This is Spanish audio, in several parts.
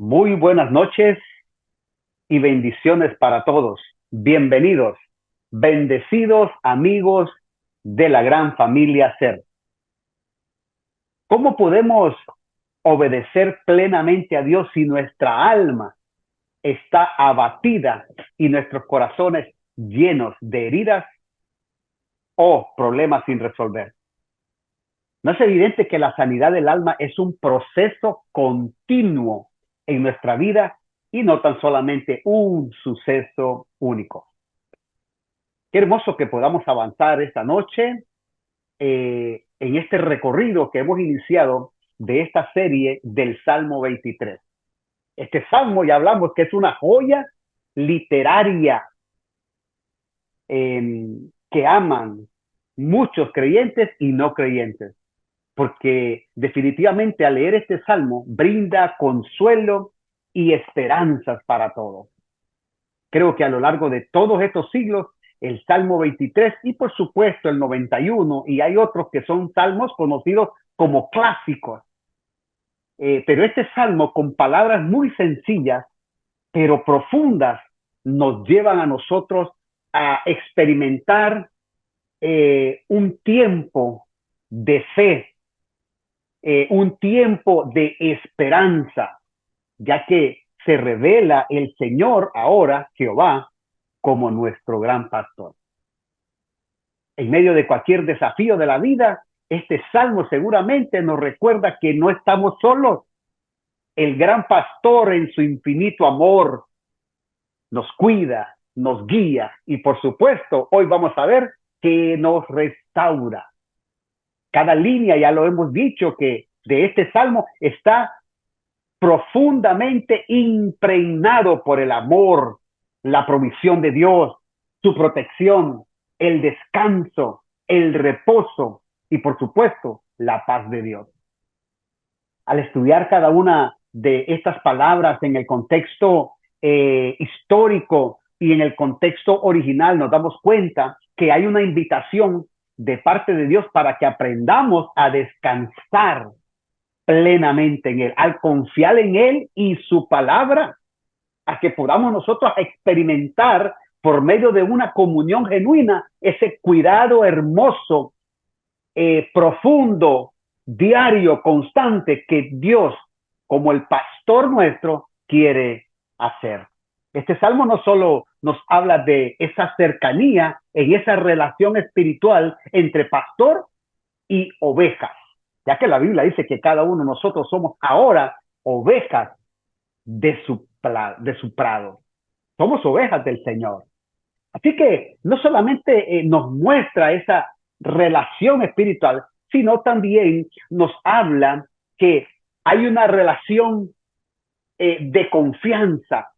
Muy buenas noches y bendiciones para todos. Bienvenidos, bendecidos amigos de la gran familia Ser. ¿Cómo podemos obedecer plenamente a Dios si nuestra alma está abatida y nuestros corazones llenos de heridas o problemas sin resolver? ¿No es evidente que la sanidad del alma es un proceso continuo en nuestra vida y no tan solamente un suceso único? Qué hermoso que podamos avanzar esta noche en este recorrido que hemos iniciado de esta serie del Salmo 23. Este salmo ya hablamos que es una joya literaria que aman muchos creyentes y no creyentes, porque definitivamente al leer este salmo brinda consuelo y esperanzas para todos. Creo que a lo largo de todos estos siglos, el Salmo 23 y por supuesto el 91, y hay otros que son salmos conocidos como clásicos, pero este salmo con palabras muy sencillas, pero profundas, nos llevan a nosotros a experimentar un tiempo de fe, un tiempo de esperanza, ya que se revela el Señor ahora, Jehová, como nuestro gran pastor. En medio de cualquier desafío de la vida, este salmo seguramente nos recuerda que no estamos solos. El gran pastor en su infinito amor nos cuida, nos guía y por supuesto hoy vamos a ver que nos restaura. Cada línea, ya lo hemos dicho, que de este salmo está profundamente impregnado por el amor, la provisión de Dios, su protección, el descanso, el reposo y por supuesto la paz de Dios. Al estudiar cada una de estas palabras en el contexto histórico y en el contexto original, nos damos cuenta que hay una invitación de parte de Dios para que aprendamos a descansar plenamente en Él, al confiar en Él y su palabra, a que podamos nosotros experimentar por medio de una comunión genuina ese cuidado hermoso, profundo, diario, constante que Dios, como el pastor nuestro, quiere hacer. Este salmo no solo nos habla de esa cercanía en esa relación espiritual entre pastor y ovejas, ya que la Biblia dice que cada uno de nosotros somos ahora ovejas de su prado. Somos ovejas del Señor. Así que no solamente nos muestra esa relación espiritual, sino también nos habla que hay una relación de confianza,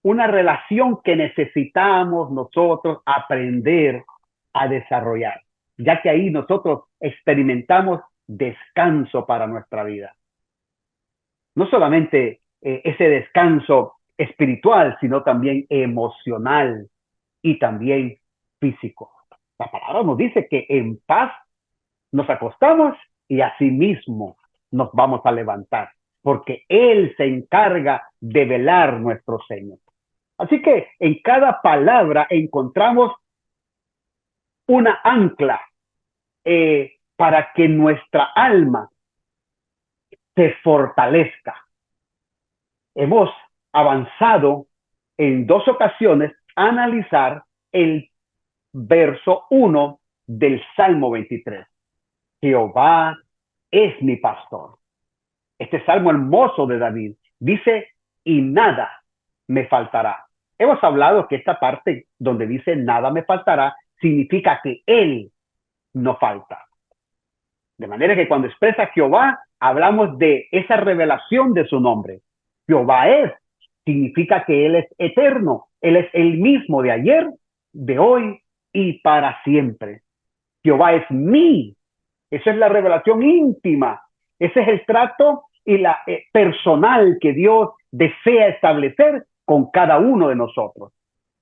una relación que necesitamos nosotros aprender a desarrollar, ya que ahí nosotros experimentamos descanso para nuestra vida. No solamente ese descanso espiritual, sino también emocional y también físico. La palabra nos dice que en paz nos acostamos y asimismo nos vamos a levantar, porque Él se encarga de velar nuestro sueño. Así que en cada palabra encontramos una ancla para que nuestra alma se fortalezca. Hemos avanzado en dos ocasiones a analizar el verso 1 del Salmo 23. Jehová es mi pastor. Este salmo hermoso de David dice, y nada me faltará. Hemos hablado que esta parte donde dice nada me faltará significa que Él no falta. De manera que cuando expresa Jehová, hablamos de esa revelación de su nombre. Jehová es, significa que Él es eterno. Él es el mismo de ayer, de hoy y para siempre. Jehová es mi. Esa es la revelación íntima. Ese es el trato y la personal que Dios desea establecer con cada uno de nosotros.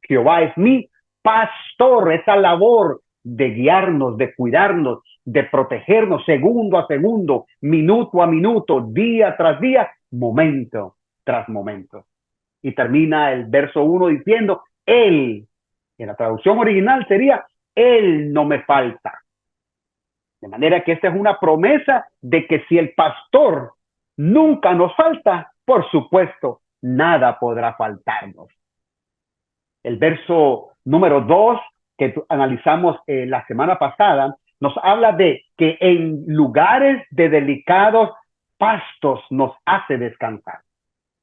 Jehová es mi pastor, esa labor de guiarnos, de cuidarnos, de protegernos segundo a segundo, minuto a minuto, día tras día, momento tras momentos. Y termina el verso 1 diciendo, Él, en la traducción original sería, Él no me falta. De manera que esta es una promesa de que si el pastor nunca nos falta, por supuesto, nada podrá faltarnos. El verso número 2 que analizamos la semana pasada nos habla de que en lugares de delicados pastos nos hace descansar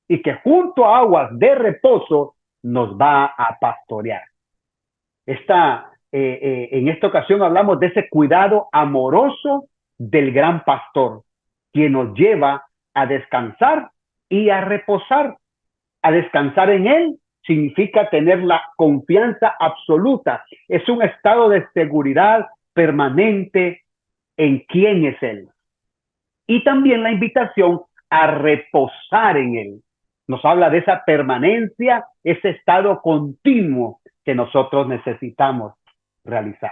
y que junto a aguas de reposo nos va a pastorear. En esta ocasión hablamos de ese cuidado amoroso del gran pastor, quien nos lleva a descansar y a reposar. A descansar en él significa tener la confianza absoluta. Es un estado de seguridad permanente en quién es él. Y también la invitación a reposar en él. Nos habla de esa permanencia, ese estado continuo que nosotros necesitamos realizar.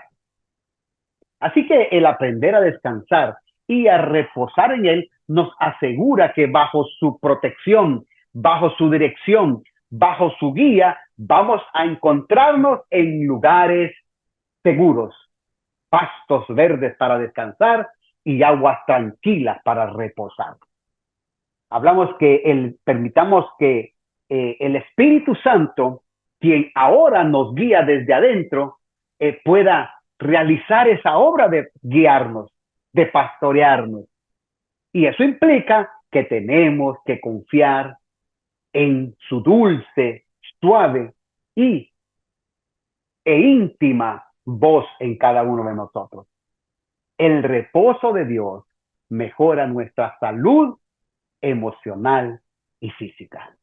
Así que el aprender a descansar y a reposar en él nos asegura que bajo su protección, bajo su dirección, bajo su guía, vamos a encontrarnos en lugares seguros, pastos verdes para descansar y aguas tranquilas para reposar. Hablamos que permitamos que el Espíritu Santo, quien ahora nos guía desde adentro, pueda realizar esa obra de guiarnos, de pastorearnos. Y eso implica que tenemos que confiar en su dulce, suave e íntima voz en cada uno de nosotros. El reposo de Dios mejora nuestra salud emocional y física.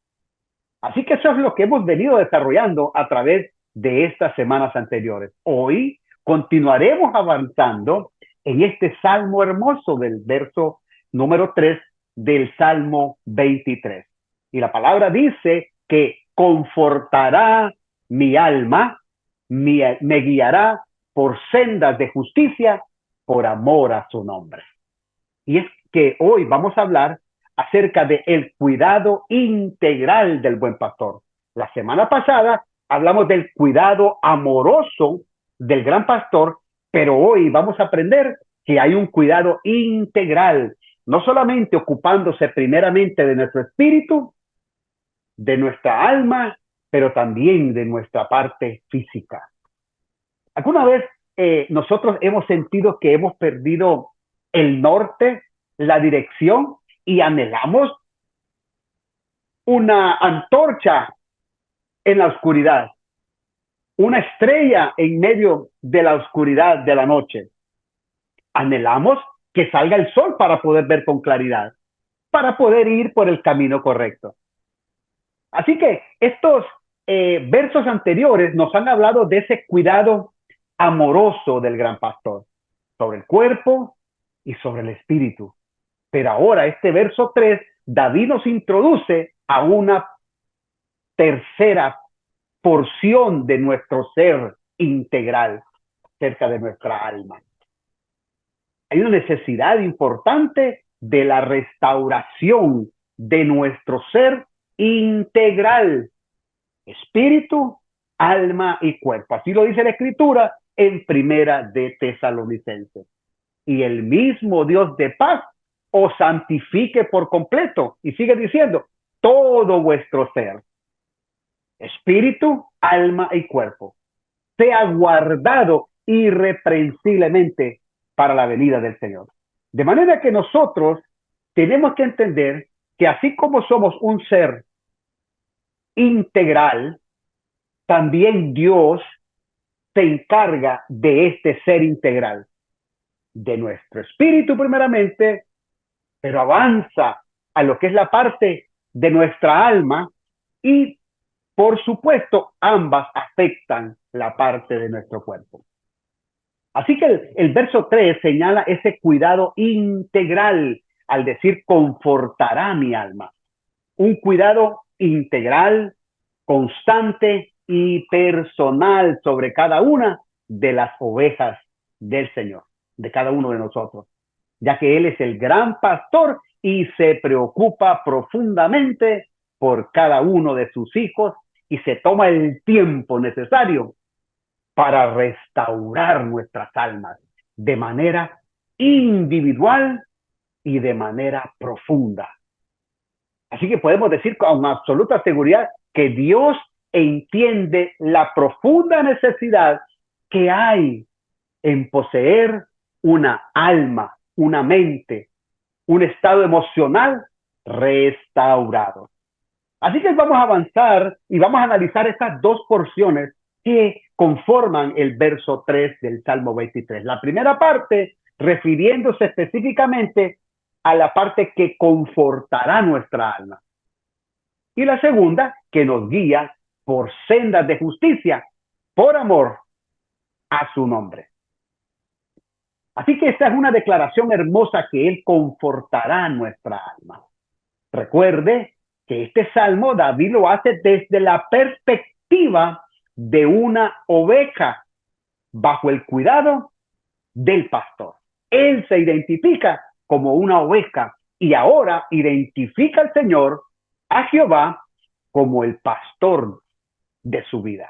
Así que eso es lo que hemos venido desarrollando a través de estas semanas anteriores. Hoy continuaremos avanzando en este salmo hermoso del verso número 3 del Salmo 23. Y la palabra dice que confortará mi alma, me guiará por sendas de justicia por amor a su nombre. Y es que hoy vamos a hablar acerca del cuidado integral del buen pastor. La semana pasada hablamos del cuidado amoroso del gran pastor, pero hoy vamos a aprender que hay un cuidado integral, no solamente ocupándose primeramente de nuestro espíritu, de nuestra alma, pero también de nuestra parte física. ¿Alguna vez nosotros hemos sentido que hemos perdido el norte, la dirección y anhelamos una antorcha en la oscuridad, una estrella en medio de la oscuridad de la noche? Anhelamos que salga el sol para poder ver con claridad, para poder ir por el camino correcto. Así que estos versos anteriores nos han hablado de ese cuidado amoroso del gran pastor, sobre el cuerpo y sobre el espíritu. Pero ahora, este verso 3, David nos introduce a una tercera porción de nuestro ser integral, cerca de nuestra alma. Hay una necesidad importante de la restauración de nuestro ser integral, espíritu, alma y cuerpo. Así lo dice la Escritura en Primera de Tesalonicenses. Y el mismo Dios de paz os santifique por completo. Y sigue diciendo, todo vuestro ser, espíritu, alma y cuerpo, sea guardado irreprensiblemente para la venida del Señor. De manera que nosotros tenemos que entender que así como somos un ser integral, también Dios se encarga de este ser integral, de nuestro espíritu primeramente, pero avanza a lo que es la parte de nuestra alma y, por supuesto, ambas afectan la parte de nuestro cuerpo. Así que el verso 3 señala ese cuidado integral al decir confortará mi alma. Un cuidado integral, constante y personal sobre cada una de las ovejas del Señor, de cada uno de nosotros, ya que Él es el gran pastor y se preocupa profundamente por cada uno de sus hijos y se toma el tiempo necesario para restaurar nuestras almas de manera individual y de manera profunda. Así que podemos decir con absoluta seguridad que Dios entiende la profunda necesidad que hay en poseer una alma, una mente, un estado emocional restaurado. Así que vamos a avanzar y vamos a analizar estas dos porciones que conforman el verso 3 del Salmo 23. La primera parte refiriéndose específicamente a la parte que confortará nuestra alma. Y la segunda, que nos guía por sendas de justicia, por amor a su nombre. Así que esta es una declaración hermosa que Él confortará nuestra alma. Recuerde que este salmo David lo hace desde la perspectiva de una oveja bajo el cuidado del pastor. Él se identifica como una oveja y ahora identifica al Señor, a Jehová, como el pastor de su vida.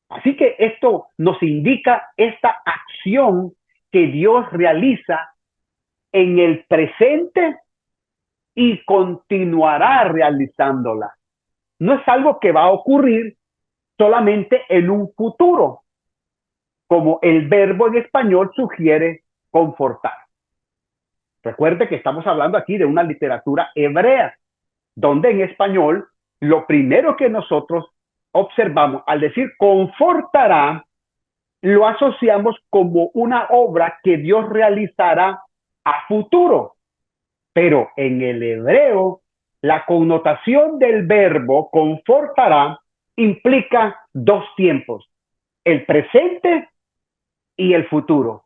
Así que esto nos indica esta acción que Dios realiza en el presente y continuará realizándola. No es algo que va a ocurrir solamente en un futuro, como el verbo en español sugiere confortar. Recuerde que estamos hablando aquí de una literatura hebrea, donde en español lo primero que nosotros observamos al decir confortará, lo asociamos como una obra que Dios realizará a futuro. Pero en el hebreo, la connotación del verbo confortará implica dos tiempos, el presente y el futuro.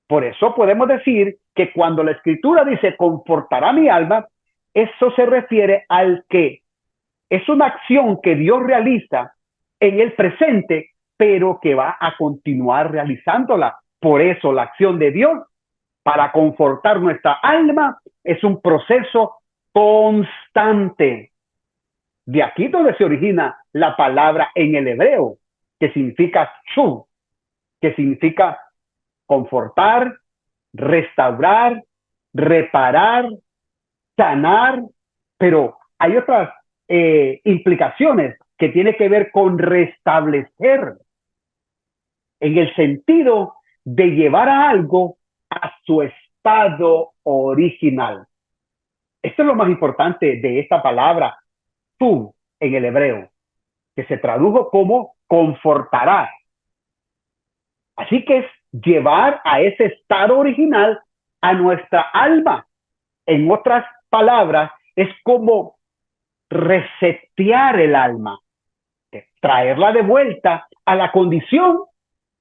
Por eso podemos decir que cuando la Escritura dice confortará mi alma, eso se refiere al que es una acción que Dios realiza en el presente, pero que va a continuar realizándola. Por eso la acción de Dios para confortar nuestra alma es un proceso constante. De aquí donde se origina la palabra en el hebreo, que significa shuv, que significa confortar, restaurar, reparar, sanar, pero hay otras implicaciones que tienen que ver con restablecer, en el sentido de llevar a algo a su estado original. Esto es lo más importante de esta palabra, tú, en el hebreo, que se tradujo como confortará. Así que es llevar a ese estado original a nuestra alma. En otras palabras, es como resetear el alma, traerla de vuelta a la condición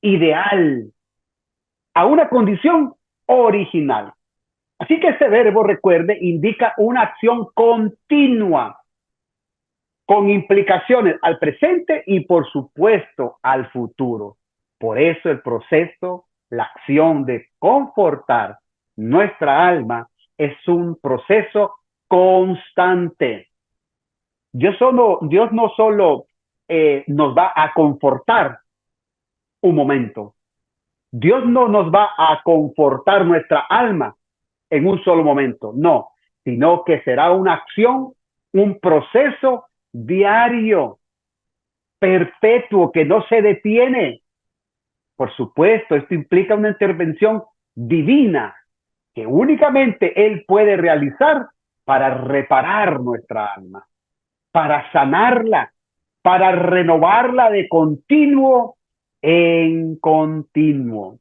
ideal, a una condición original. Así que este verbo, recuerde, indica una acción continua, con implicaciones al presente y por supuesto al futuro. Por eso el proceso, la acción de confortar nuestra alma es un proceso constante. Dios no solo nos va a confortar un momento. Dios no nos va a confortar nuestra alma en un solo momento, no, sino que será una acción, un proceso diario, perpetuo, que no se detiene. Por supuesto, esto implica una intervención divina que únicamente Él puede realizar para reparar nuestra alma, para sanarla, para renovarla de continuo en continuo.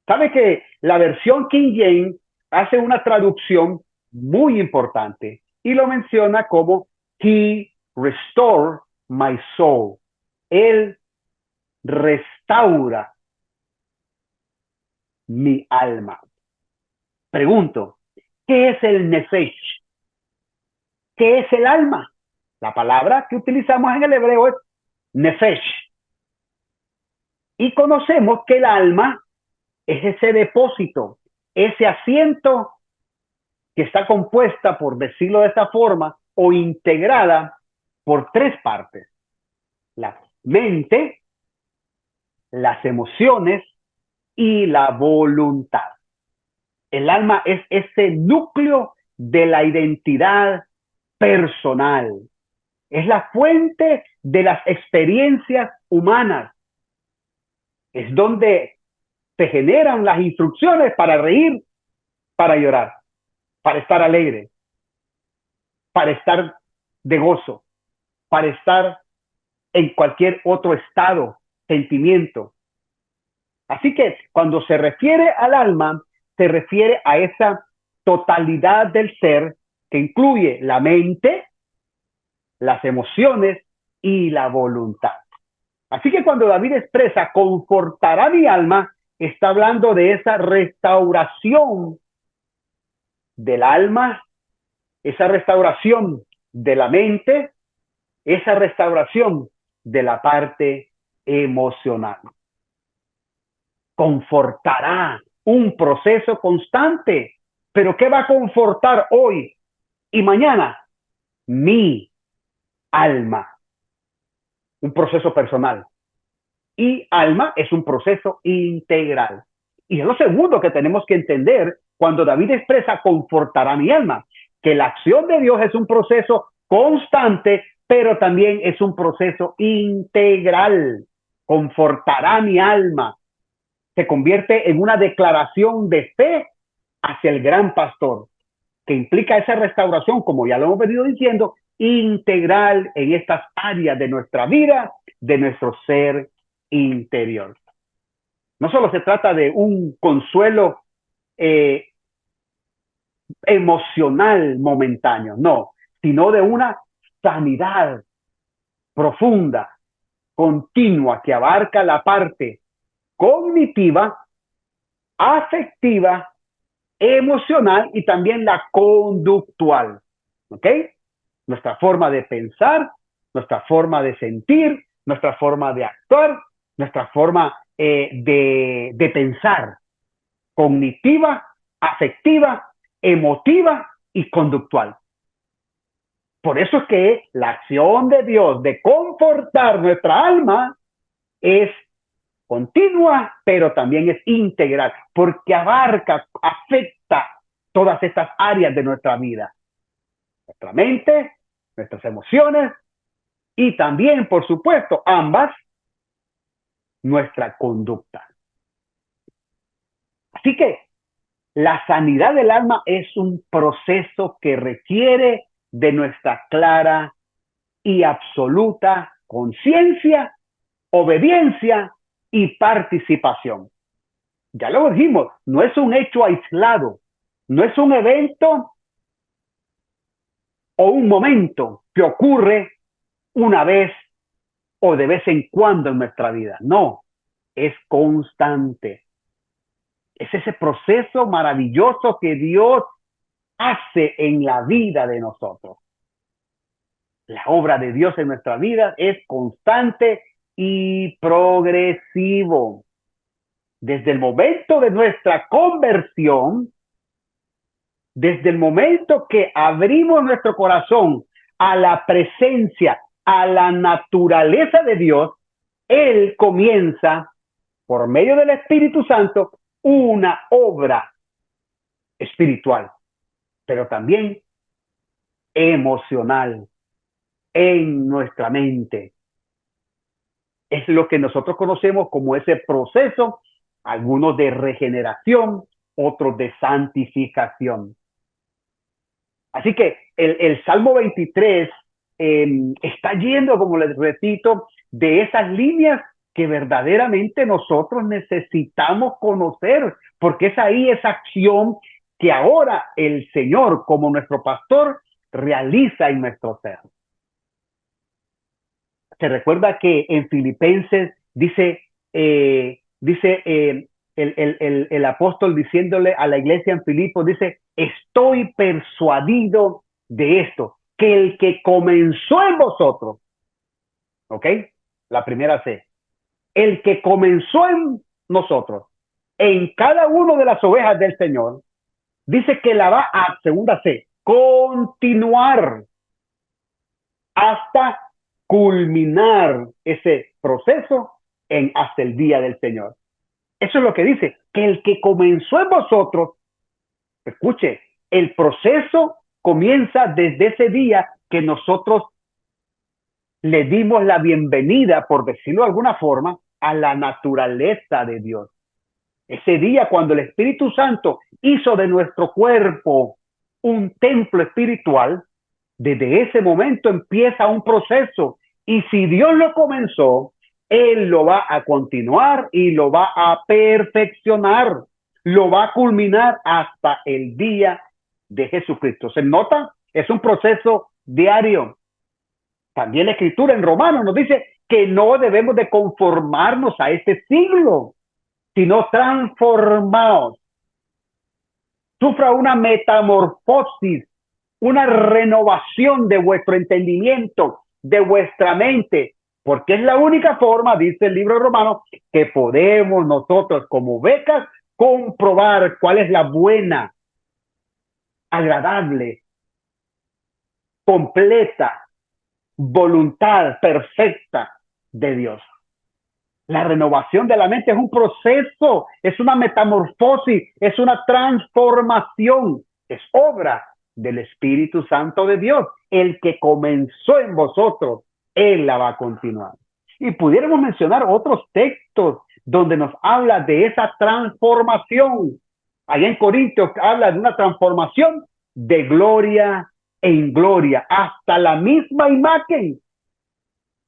¿Sabe que la versión King James hace una traducción muy importante y lo menciona como He restored my soul? Él restaura mi alma. Pregunto, ¿qué es el nefesh? ¿Qué es el alma? La palabra que utilizamos en el hebreo es nefesh. Y conocemos que el alma es ese depósito, ese asiento que está compuesta, por decirlo de esta forma, o integrada por tres partes: la mente, las emociones y la voluntad. El alma es ese núcleo de la identidad personal. Es la fuente de las experiencias humanas. Es donde se generan las instrucciones para reír, para llorar, para estar alegre, para estar de gozo, para estar en cualquier otro estado, sentimiento. Así que cuando se refiere al alma, se refiere a esa totalidad del ser que incluye la mente, las emociones y la voluntad. Así que cuando David expresa confortará mi alma, está hablando de esa restauración del alma, esa restauración de la mente, esa restauración de la parte emocional. Confortará, un proceso constante. ¿Pero qué va a confortar hoy y mañana? Mi alma. Un proceso personal. Y alma es un proceso integral. Y es lo segundo que tenemos que entender cuando David expresa confortará mi alma, que la acción de Dios es un proceso constante, pero también es un proceso integral. Confortará mi alma. Se convierte en una declaración de fe hacia el gran pastor, que implica esa restauración, como ya lo hemos venido diciendo, integral en estas áreas de nuestra vida, de nuestro ser interior. No solo se trata de un consuelo eh, emocional momentáneo, no, sino de una sanidad profunda, continua, que abarca la parte cognitiva, afectiva, emocional y también la conductual. ¿Ok? Nuestra forma de pensar, nuestra forma de sentir, nuestra forma de actuar, nuestra forma de pensar, cognitiva, afectiva, emotiva y conductual. Por eso es que la acción de Dios de confortar nuestra alma es continua, pero también es integral, porque abarca, afecta todas estas áreas de nuestra vida. Nuestra mente, nuestras emociones y también, por supuesto, ambas, nuestra conducta. Así que la sanidad del alma es un proceso que requiere de nuestra clara y absoluta conciencia, obediencia y participación. Ya lo dijimos, no es un hecho aislado, no es un evento o un momento que ocurre una vez o de vez en cuando en nuestra vida. No, es constante. Es ese proceso maravilloso que Dios hace en la vida de nosotros. La obra de Dios en nuestra vida es constante y progresivo. Desde el momento de nuestra conversión, desde el momento que abrimos nuestro corazón a la presencia, a la naturaleza de Dios, Él comienza, por medio del Espíritu Santo, una obra espiritual, pero también emocional en nuestra mente. Es lo que nosotros conocemos como ese proceso, algunos de regeneración, otros de santificación. Así que el Salmo 23 está yendo, como les repito, de esas líneas que verdaderamente nosotros necesitamos conocer, porque es ahí esa acción que ahora el Señor, como nuestro pastor, realiza en nuestro ser. Se recuerda que en Filipenses el apóstol diciéndole a la iglesia en Filipos, dice, estoy persuadido de esto, que el que comenzó en vosotros, ¿ok? La primera C, el que comenzó en nosotros, en cada uno de las ovejas del Señor, dice que la va a, segunda C, continuar. hasta culminar ese proceso hasta el día del Señor. Eso es lo que dice, que el que comenzó en vosotros, escuche, el proceso comienza desde ese día que nosotros le dimos la bienvenida, por decirlo de alguna forma, a la naturaleza de Dios. Ese día cuando el Espíritu Santo hizo de nuestro cuerpo un templo espiritual, desde ese momento empieza un proceso. Y si Dios lo comenzó, Él lo va a continuar y lo va a perfeccionar, lo va a culminar hasta el día de Jesucristo. ¿Se nota? Es un proceso diario. También la Escritura en Romanos nos dice que no debemos de conformarnos a este siglo, sino transformados. Sufra una metamorfosis, una renovación de vuestro entendimiento, de vuestra mente, porque es la única forma, dice el libro de Romanos, que podemos nosotros como becas comprobar cuál es la buena, agradable, completa voluntad perfecta de Dios. La renovación de la mente es un proceso, es una metamorfosis, es una transformación, es obra del Espíritu Santo de Dios. El que comenzó en vosotros, Él la va a continuar. Y pudiéramos mencionar otros textos donde nos habla de esa transformación. Allá en Corintios habla de una transformación de gloria en gloria, hasta la misma imagen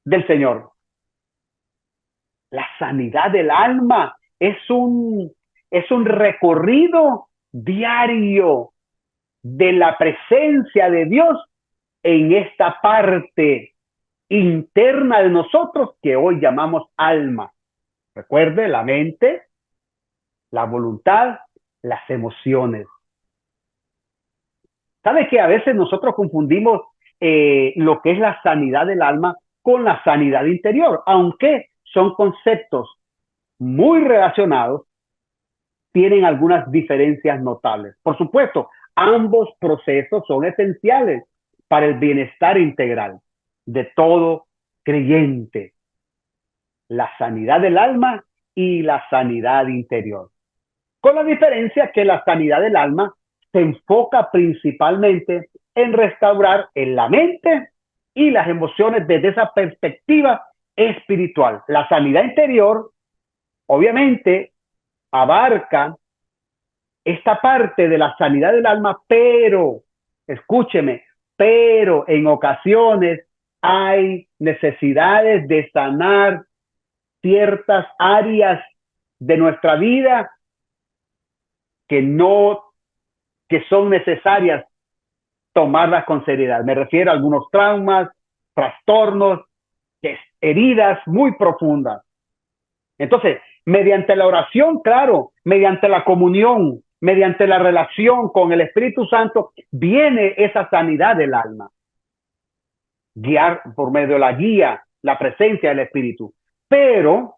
del Señor. La sanidad del alma es un recorrido diario de la presencia de Dios en esta parte interna de nosotros que hoy llamamos alma. Recuerde, la mente, la voluntad, las emociones. ¿Sabe que a veces nosotros confundimos lo que es la sanidad del alma con la sanidad interior? Aunque son conceptos muy relacionados, tienen algunas diferencias notables. Por supuesto, ambos procesos son esenciales para el bienestar integral de todo creyente. La sanidad del alma y la sanidad interior. Con la diferencia que la sanidad del alma se enfoca principalmente en restaurar en la mente y las emociones desde esa perspectiva espiritual. La sanidad interior, obviamente, abarca esta parte de la sanidad del alma, pero, escúcheme, pero en ocasiones hay necesidades de sanar ciertas áreas de nuestra vida que no, que son necesarias tomarlas con seriedad. Me refiero a algunos traumas, trastornos, heridas muy profundas. Entonces, mediante la oración, claro, mediante la comunión, mediante la relación con el Espíritu Santo, viene esa sanidad del alma. Guiar por medio de la guía, la presencia del Espíritu. Pero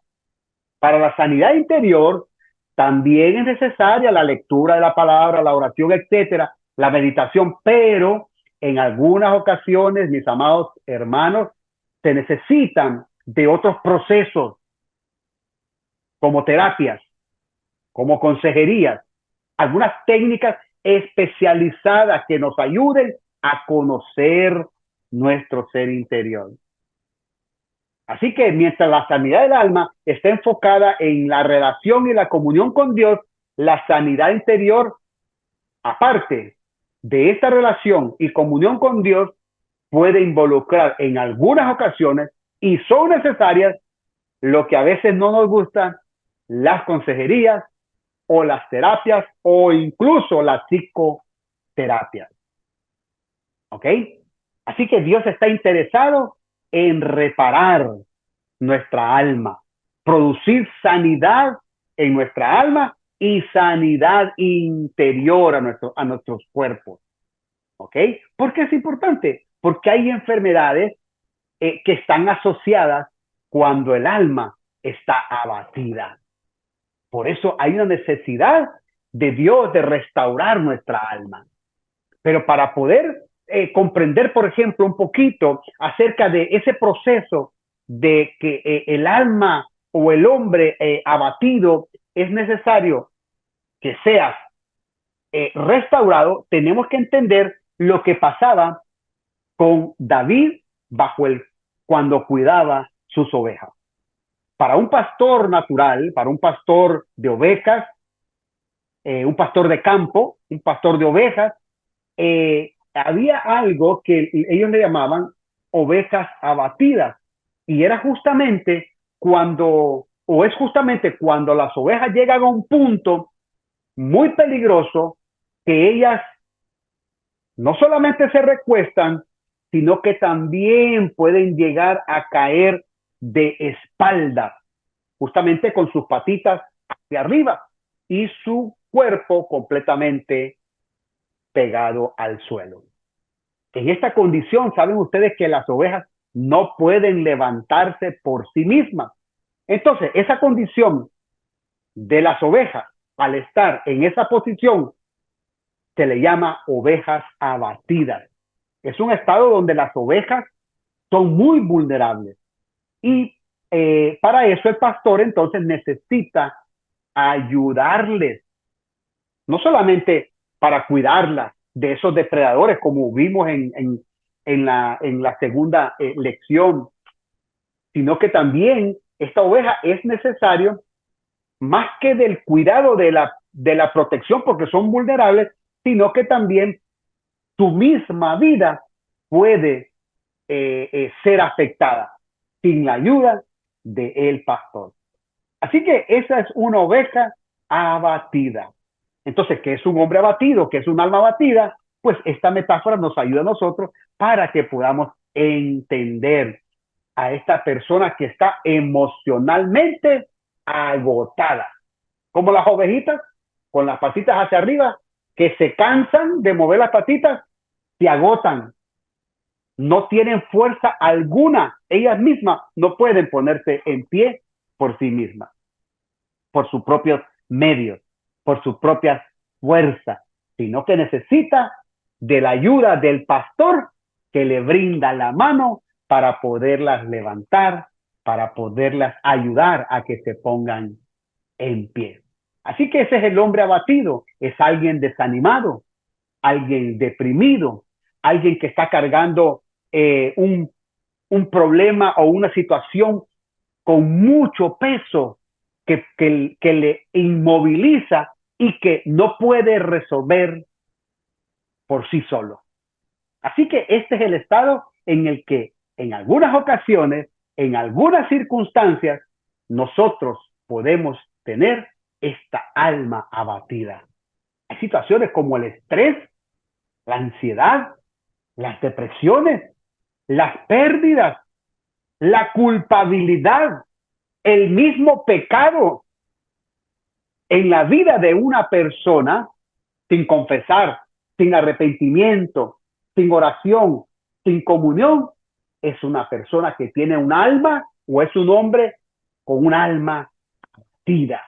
para la sanidad interior, también es necesaria la lectura de la palabra, la oración, etcétera, la meditación, pero en algunas ocasiones, mis amados hermanos, se necesitan de otros procesos como terapias, como consejerías, algunas técnicas especializadas que nos ayuden a conocer nuestro ser interior. Así que mientras la sanidad del alma está enfocada en la relación y la comunión con Dios, la sanidad interior, aparte de esta relación y comunión con Dios, puede involucrar en algunas ocasiones, y son necesarias, lo que a veces no nos gusta, las consejerías o las terapias o incluso las psicoterapias. ¿Ok? Así que Dios está interesado en reparar nuestra alma, producir sanidad en nuestra alma y sanidad interior a nuestros cuerpos. ¿Ok? ¿Por qué es importante? Porque hay enfermedades que están asociadas cuando el alma está abatida. Por eso hay una necesidad de Dios de restaurar nuestra alma. Pero para poder comprender, por ejemplo, un poquito acerca de ese proceso de que el alma o el hombre abatido es necesario que sea restaurado, tenemos que entender lo que pasaba con David cuando cuidaba sus ovejas. Para un pastor natural, para un pastor de ovejas, un pastor de campo, un pastor de ovejas, había algo que ellos le llamaban ovejas abatidas. Y era justamente es justamente cuando las ovejas llegan a un punto muy peligroso que ellas no solamente se recuestan, sino que también pueden llegar a caer de espalda, justamente con sus patitas hacia arriba y su cuerpo completamente pegado al suelo. En esta condición, saben ustedes que las ovejas no pueden levantarse por sí mismas. Entonces, esa condición de las ovejas, al estar en esa posición, se le llama ovejas abatidas. Es un estado donde las ovejas son muy vulnerables. Y para eso el pastor entonces necesita ayudarles, no solamente para cuidarlas de esos depredadores, como vimos en la segunda lección, sino que también esta oveja es necesario, más que del cuidado de la protección, porque son vulnerables, sino que también su misma vida puede ser afectada sin la ayuda del pastor. Así que esa es una oveja abatida. Entonces, ¿qué es un hombre abatido? ¿Qué es un alma abatida? Pues esta metáfora nos ayuda a nosotros para que podamos entender a esta persona que está emocionalmente agotada. Como las ovejitas, con las patitas hacia arriba, que se cansan de mover las patitas, se agotan, no tienen fuerza alguna, ellas mismas no pueden ponerse en pie por sí mismas, por sus propios medios, por sus propias fuerzas, sino que necesita de la ayuda del pastor que le brinda la mano para poderlas levantar, para poderlas ayudar a que se pongan en pie. Así que ese es el hombre abatido, es alguien desanimado, alguien deprimido, alguien que está cargando un problema o una situación con mucho peso que le inmoviliza y que no puede resolver por sí solo. Así que este es el estado en el que en algunas ocasiones, en algunas circunstancias, nosotros podemos tener esta alma abatida. Hay situaciones como el estrés, la ansiedad, las depresiones, las pérdidas, la culpabilidad, el mismo pecado en la vida de una persona sin confesar, sin arrepentimiento, sin oración, sin comunión, es una persona que tiene un alma o es un hombre con un alma tira.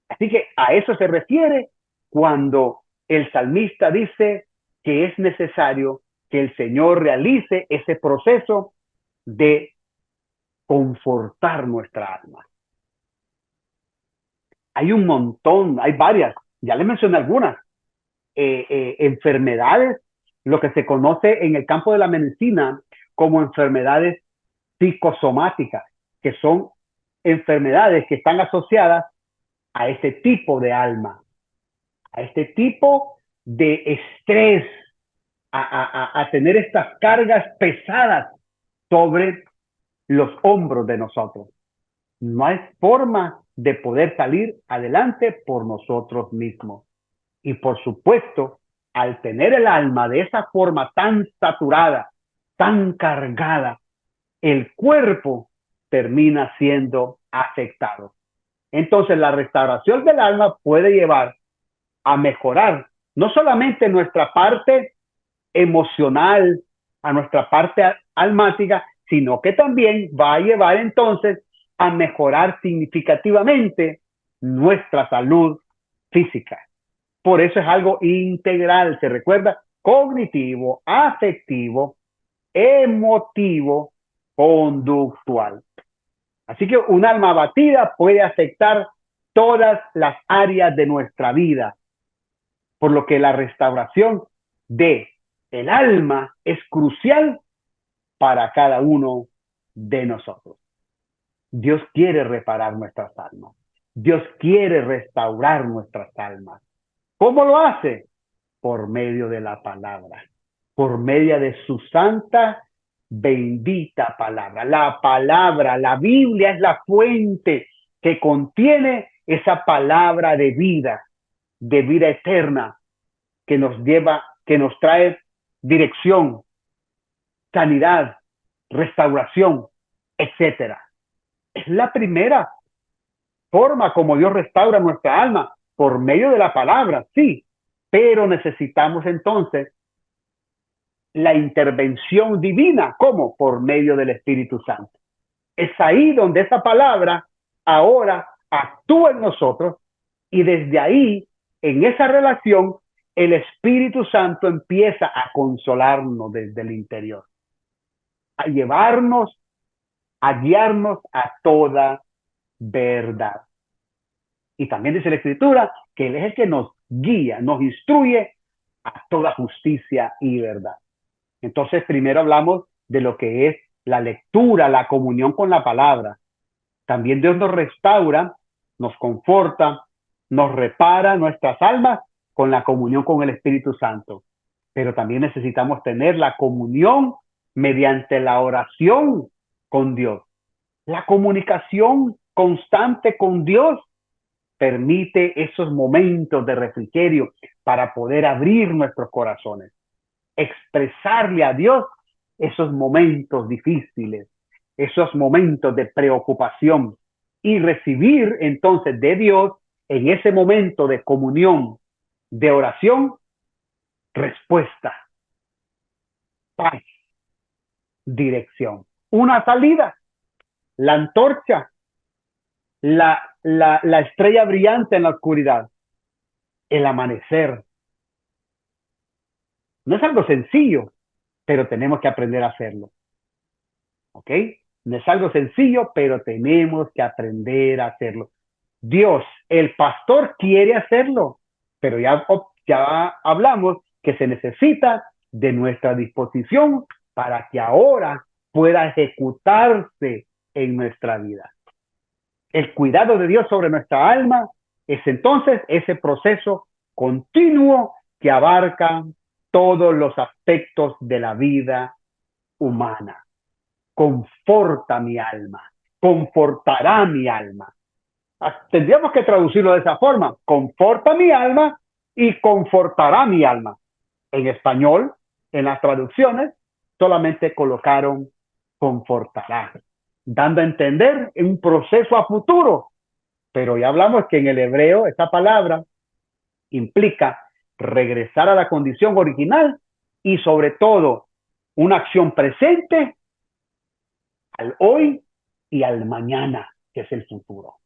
Así que a eso se refiere cuando el salmista dice que es necesario que el Señor realice ese proceso de confortar nuestra alma. Hay un montón, hay varias, ya les mencioné algunas, enfermedades, lo que se conoce en el campo de la medicina como enfermedades psicosomáticas, que son enfermedades que están asociadas a este tipo de alma, a este tipo de estrés, a tener estas cargas pesadas sobre los hombros de nosotros. No hay forma de poder salir adelante por nosotros mismos. Y por supuesto, al tener el alma de esa forma tan saturada, tan cargada, el cuerpo termina siendo afectado. Entonces, la restauración del alma puede llevar a mejorar no solamente nuestra parte emocional, a nuestra parte almática, sino que también va a llevar entonces a mejorar significativamente nuestra salud física. Por eso es algo integral. Se recuerda cognitivo, afectivo, emotivo, conductual. Así que un alma abatida puede afectar todas las áreas de nuestra vida, por lo que la restauración de el alma es crucial para cada uno de nosotros. Dios quiere reparar nuestras almas. Dios quiere restaurar nuestras almas. ¿Cómo lo hace? Por medio de la palabra, por medio de su santa, bendita palabra. La palabra, la Biblia es la fuente que contiene esa palabra de vida eterna, que nos lleva, que nos trae dirección, sanidad, restauración, etcétera. Es la primera forma como Dios restaura nuestra alma, por medio de la palabra, sí, pero necesitamos entonces la intervención divina. ¿Cómo? Por medio del Espíritu Santo. Es ahí donde esa palabra ahora actúa en nosotros y desde ahí, en esa relación, el Espíritu Santo empieza a consolarnos desde el interior, a llevarnos, a guiarnos a toda verdad. Y también dice la Escritura que Él es el que nos guía, nos instruye a toda justicia y verdad. Entonces, primero hablamos de lo que es la lectura, la comunión con la palabra. También Dios nos restaura, nos conforta, nos repara nuestras almas con la comunión con el Espíritu Santo. Pero también necesitamos tener la comunión mediante la oración con Dios. La comunicación constante con Dios permite esos momentos de refrigerio para poder abrir nuestros corazones, expresarle a Dios esos momentos difíciles, esos momentos de preocupación y recibir entonces de Dios en ese momento de comunión, de oración, respuesta, paz, dirección, una salida, la antorcha, la estrella brillante en la oscuridad, el amanecer. No es algo sencillo, pero tenemos que aprender a hacerlo. ¿Ok? No es algo sencillo, pero tenemos que aprender a hacerlo. Dios, el pastor quiere hacerlo, pero ya hablamos que se necesita de nuestra disposición para que ahora pueda ejecutarse en nuestra vida. El cuidado de Dios sobre nuestra alma es entonces ese proceso continuo que abarca todos los aspectos de la vida humana. Conforta mi alma, confortará mi alma. Tendríamos que traducirlo de esa forma: conforta mi alma y confortará mi alma. En español, en las traducciones, solamente colocaron confortará, dando a entender un proceso a futuro. Pero ya hablamos que en el hebreo esta palabra implica regresar a la condición original y sobre todo una acción presente al hoy y al mañana, que es el futuro.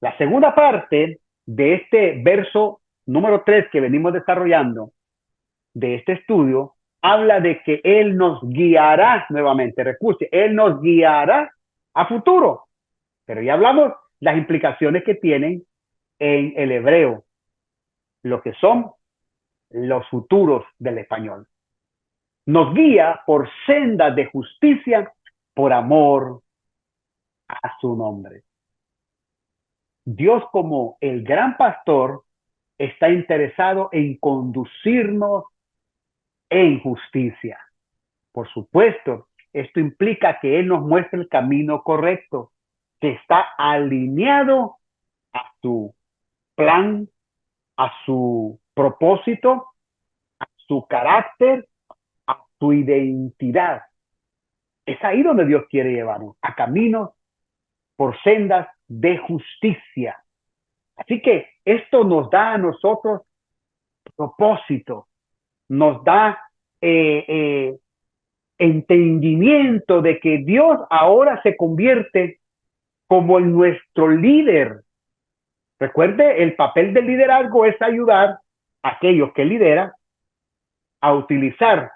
La segunda parte de este verso número 3 que venimos desarrollando de este estudio habla de que Él nos guiará nuevamente. Recuerde, Él nos guiará a futuro. Pero ya hablamos las implicaciones que tienen en el hebreo, lo que son los futuros del español. Nos guía por sendas de justicia, por amor a su nombre. Dios, como el gran pastor, está interesado en conducirnos en justicia. Por supuesto, esto implica que Él nos muestre el camino correcto, que está alineado a su plan, a su propósito, a su carácter, a su identidad. Es ahí donde Dios quiere llevarnos, a caminos por sendas de justicia. Así que esto nos da a nosotros propósito, nos da entendimiento de que Dios ahora se convierte como en nuestro líder. Recuerde, el papel del liderazgo es ayudar a aquellos que lideran a utilizar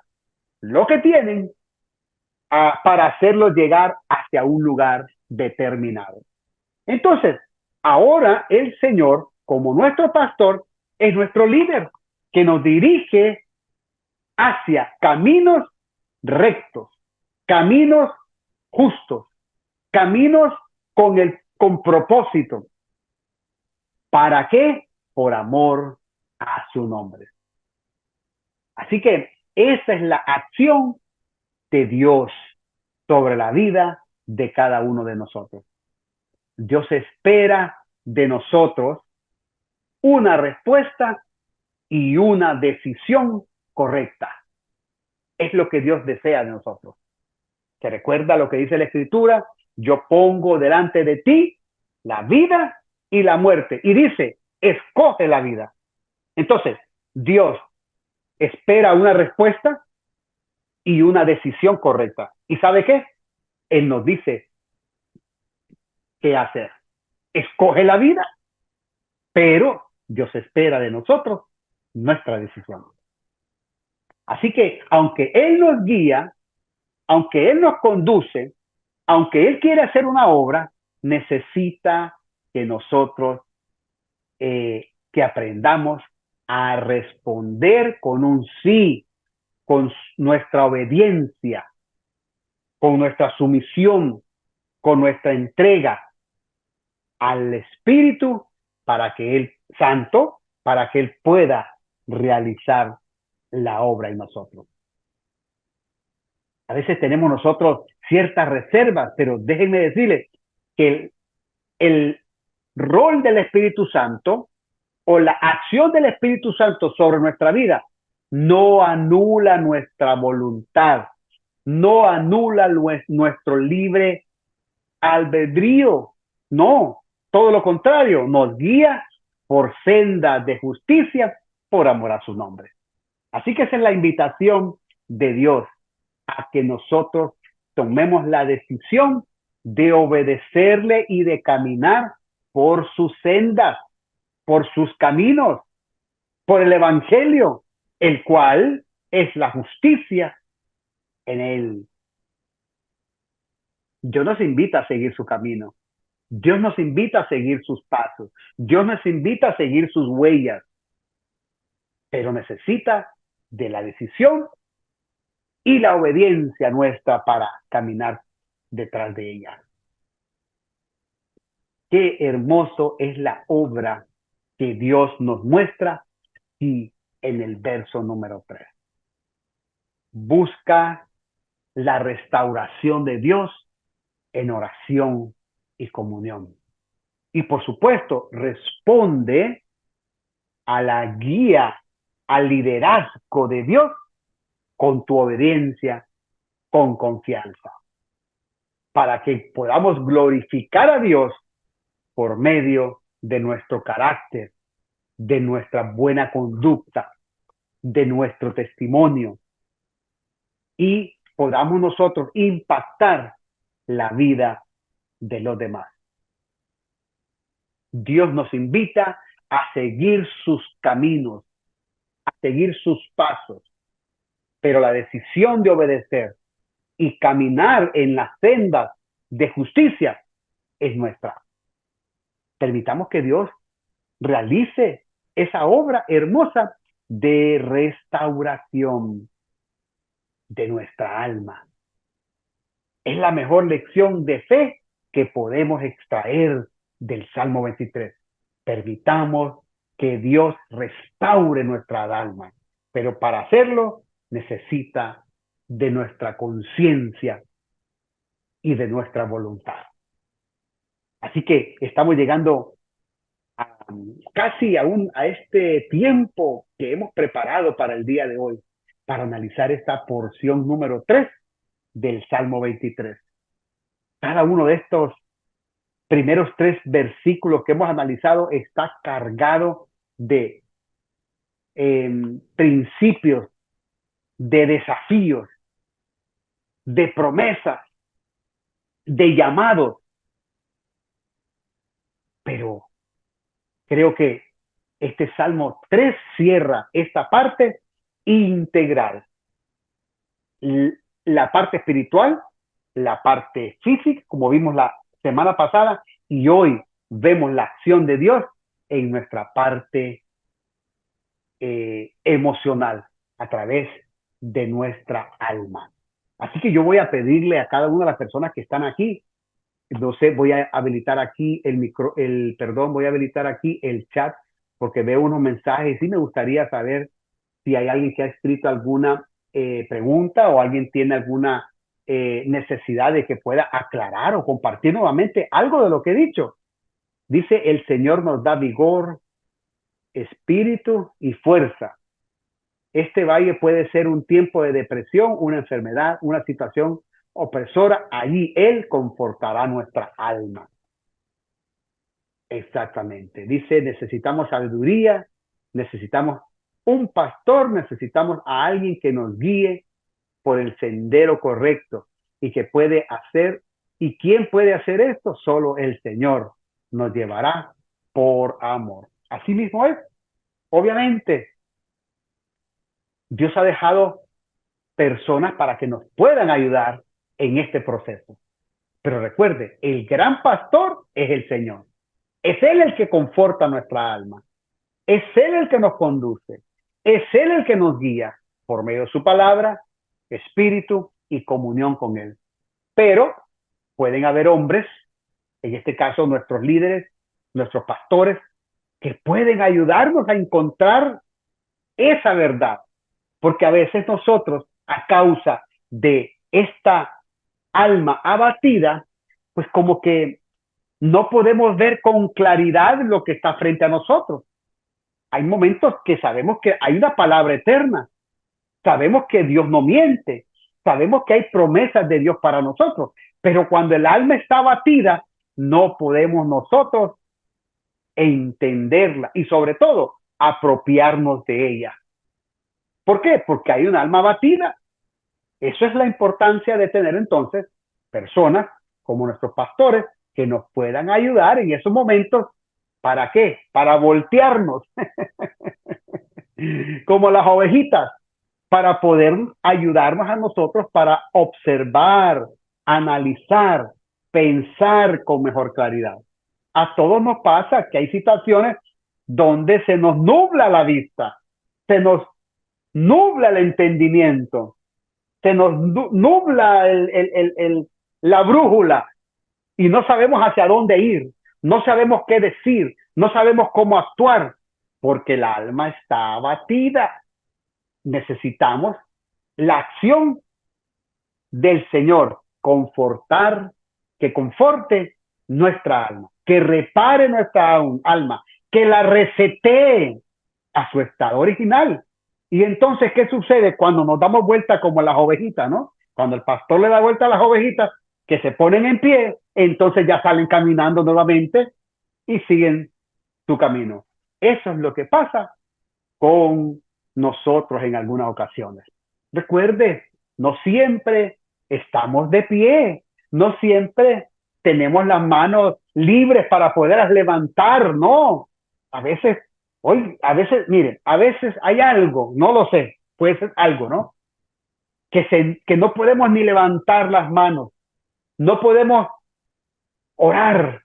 lo que tienen para hacerlo llegar hacia un lugar determinado. Entonces, ahora el Señor, como nuestro pastor, es nuestro líder que nos dirige hacia caminos rectos, caminos justos, caminos con propósito. ¿Para qué? Por amor a su nombre. Así que esa es la acción de Dios sobre la vida de cada uno de nosotros. Dios espera de nosotros una respuesta y una decisión correcta. Es lo que Dios desea de nosotros. ¿Te recuerda lo que dice la Escritura? Yo pongo delante de ti la vida y la muerte. Y dice, escoge la vida. Entonces, Dios espera una respuesta y una decisión correcta. ¿Y sabe qué? Él nos dice qué hacer. Escoge la vida, pero Dios espera de nosotros nuestra decisión. Así que, aunque Él nos guía, aunque Él nos conduce, aunque Él quiere hacer una obra, necesita que nosotros que aprendamos a responder con un sí, con nuestra obediencia, con nuestra sumisión, con nuestra entrega al Espíritu para que Él, Santo, para que Él pueda realizar la obra en nosotros. A veces tenemos nosotros ciertas reservas, pero déjenme decirles que el rol del Espíritu Santo o la acción del Espíritu Santo sobre nuestra vida no anula nuestra voluntad, no anula nuestro libre albedrío, no, todo lo contrario, nos guía por sendas de justicia por amor a su nombre. Así que esa es la invitación de Dios a que nosotros tomemos la decisión de obedecerle y de caminar por sus sendas, por sus caminos, por el Evangelio, el cual es la justicia en él. Dios nos invita a seguir su camino. Dios nos invita a seguir sus pasos. Dios nos invita a seguir sus huellas. Pero necesita de la decisión y la obediencia nuestra para caminar detrás de ella. Qué hermoso es la obra que Dios nos muestra y en el verso número 3. Busca la restauración de Dios en oración y comunión. Y por supuesto, responde a la guía, al liderazgo de Dios con tu obediencia, con confianza, para que podamos glorificar a Dios por medio de nuestro carácter, de nuestra buena conducta, de nuestro testimonio y podamos nosotros impactar la vida de los demás. Dios nos invita a seguir sus caminos, a seguir sus pasos, pero la decisión de obedecer y caminar en las sendas de justicia es nuestra. Permitamos que Dios realice esa obra hermosa de restauración de nuestra alma. Es la mejor lección de fe que podemos extraer del Salmo 23. Permitamos que Dios restaure nuestra alma, pero para hacerlo necesita de nuestra conciencia y de nuestra voluntad. Así que estamos llegando casi a este tiempo que hemos preparado para el día de hoy, para analizar esta porción número 3 del Salmo 23. Cada uno de estos primeros 3 versículos que hemos analizado está cargado de principios, de desafíos, de promesas, de llamados. Pero creo que este Salmo 3 cierra esta parte integral. La parte espiritual, la parte física, como vimos la semana pasada, y hoy vemos la acción de Dios en nuestra parte emocional, a través de nuestra alma. Así que yo voy a pedirle a cada una de las personas que están aquí, no sé, voy a habilitar aquí voy a habilitar aquí el chat, porque veo unos mensajes y me gustaría saber si hay alguien que ha escrito alguna pregunta o alguien tiene alguna necesidad de que pueda aclarar o compartir nuevamente algo de lo que he dicho. Dice, el Señor nos da vigor, espíritu y fuerza. Este valle puede ser un tiempo de depresión, una enfermedad, una situación opresora. Allí Él confortará nuestra alma. Exactamente. Dice, necesitamos sabiduría, necesitamos un pastor, necesitamos a alguien que nos guíe por el sendero correcto y que puede hacer. ¿Y quién puede hacer esto? Solo el Señor nos llevará por amor. Así mismo es. Obviamente, Dios ha dejado personas para que nos puedan ayudar en este proceso. Pero recuerde, el gran pastor es el Señor. Es Él el que conforta nuestra alma. Es Él el que nos conduce. Es Él el que nos guía por medio de su palabra, espíritu y comunión con Él. Pero pueden haber hombres, en este caso nuestros líderes, nuestros pastores, que pueden ayudarnos a encontrar esa verdad. Porque a veces nosotros, a causa de esta alma abatida, pues como que no podemos ver con claridad lo que está frente a nosotros. Hay momentos que sabemos que hay una palabra eterna, sabemos que Dios no miente, sabemos que hay promesas de Dios para nosotros, pero cuando el alma está abatida, no podemos nosotros entenderla y sobre todo apropiarnos de ella. ¿Por qué? Porque hay un alma abatida. Eso es la importancia de tener entonces personas como nuestros pastores que nos puedan ayudar en esos momentos. ¿Para qué? Para voltearnos como las ovejitas, para poder ayudarnos a nosotros para observar, analizar, pensar con mejor claridad. A todos nos pasa que hay situaciones donde se nos nubla la vista, se nos nubla el entendimiento, se nos nubla la brújula y no sabemos hacia dónde ir, no sabemos qué decir, no sabemos cómo actuar, porque el alma está abatida. Necesitamos la acción del Señor, confortar, que conforte nuestra alma, que repare nuestra alma, que la resetee a su estado original. Y entonces, ¿qué sucede cuando nos damos vuelta como las ovejitas, no? Cuando el pastor le da vuelta a las ovejitas, que se ponen en pie, entonces ya salen caminando nuevamente y siguen su camino. Eso es lo que pasa con nosotros en algunas ocasiones. Recuerde, no siempre estamos de pie, no siempre tenemos las manos libres para poderlas levantar, no. A veces, miren, a veces hay algo, no lo sé, puede ser algo, ¿no? Que no podemos ni levantar las manos, no podemos orar,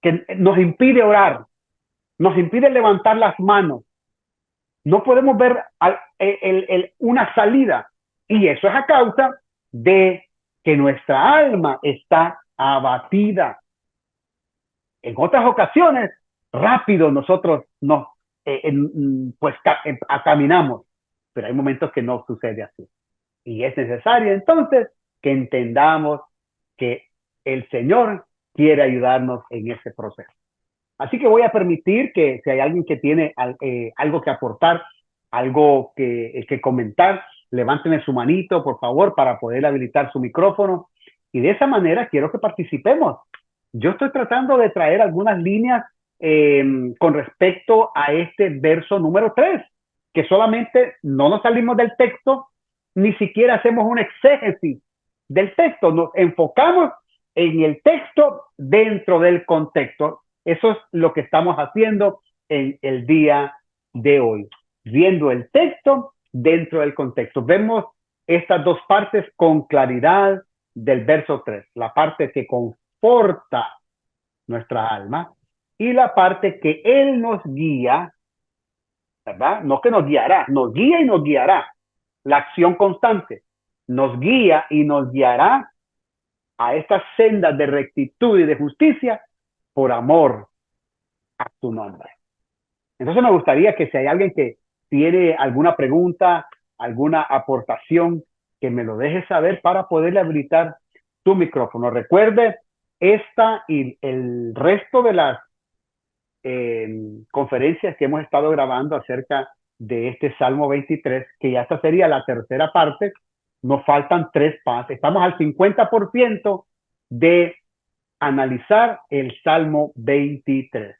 que nos impide orar, nos impide levantar las manos. No podemos ver una salida. Y eso es a causa de que nuestra alma está abatida. En otras ocasiones, rápido nosotros nos caminamos, pero hay momentos que no sucede así. Y es necesario entonces que entendamos que el Señor quiere ayudarnos en ese proceso. Así que voy a permitir que si hay alguien que tiene algo que aportar, algo que comentar, levánteme su manito, por favor, para poder habilitar su micrófono. Y de esa manera quiero que participemos. Yo estoy tratando de traer algunas líneas con respecto a este verso número 3, que solamente no nos salimos del texto, ni siquiera hacemos un exégesis del texto, nos enfocamos en el texto dentro del contexto. Eso es lo que estamos haciendo en el día de hoy, viendo el texto dentro del contexto. Vemos estas dos partes con claridad del verso 3, la parte que conforta nuestra alma y la parte que Él nos guía, ¿verdad? No que nos guiará, nos guía y nos guiará. La acción constante nos guía y nos guiará a estas sendas de rectitud y de justicia por amor a tu nombre. Entonces me gustaría que si hay alguien que tiene alguna pregunta, alguna aportación, que me lo deje saber para poderle habilitar tu micrófono. Recuerde, esta y el resto de las conferencias que hemos estado grabando acerca de este Salmo 23, que ya esta sería la tercera parte, nos faltan 3 pasos. Estamos al 50% de analizar el Salmo 23.